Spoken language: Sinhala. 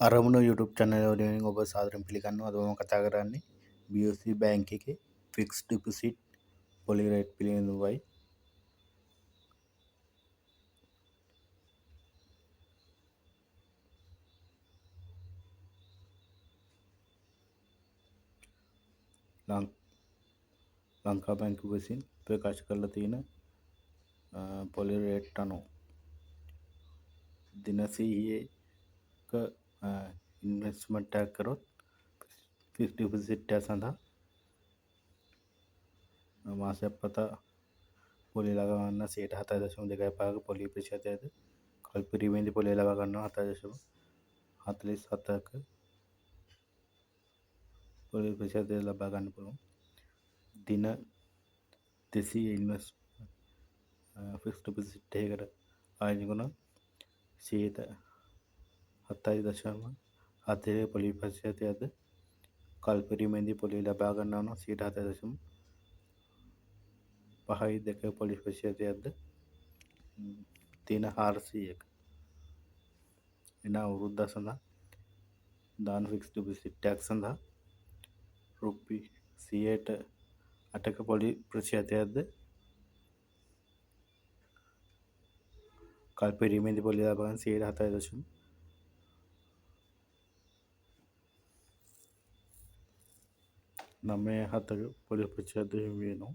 අරමුණ YouTube channel වලින් ඔබ සාදරයෙන් පිළිගන්නවා. අද මම කතා කරන්නේ BOC බැංක් එකේ ෆික්ස්ඩ් ඩිපොසිට් පොලි රේට් පිළිබඳවයි. ලංකා බැංකුව විසින් ප්‍රකාශ කරලා තියෙන පොලි රේට් අනුව දින 100ක ඉන්වෙස්ට්මන්ට් එකක් කරොත් ෆික්ස්ඩ් ඩිපොසිට් එක සඳහා මාසයක් පතා පොලි ලබා ගන්න 7.2% පොලි ප්‍රතිශතයද කල්පිරීමේදී පොලි ලබා ගන්නවා 7.47ක පොලි ප්‍රතිශතය ලබා ගන්න පුළුවන්. දින 200 ඉන්වෙස්ට් ෆික්ස්ඩ් ඩිපොසිට් එකකට ආයෝජනය කරන 7.7% පොලි ප්‍රතිශතයද කල්පිරීමේදී පොලි ලබා ගන්නවා 7.52 පොලි ප්‍රතිශතයක්ද දින 400ක එන අවුරුද්දක් සඳහා දාන ෆික්ස්ඩ් ඩිපොසිට් එකක් සඳහා රුපි 108ක පොලි ප්‍රතිශතයක්ද කල්පිරීමේදී පොලි ලබා ගන්න 7.97ක පොලි ප්‍රතිශතය හිමි වෙනවා.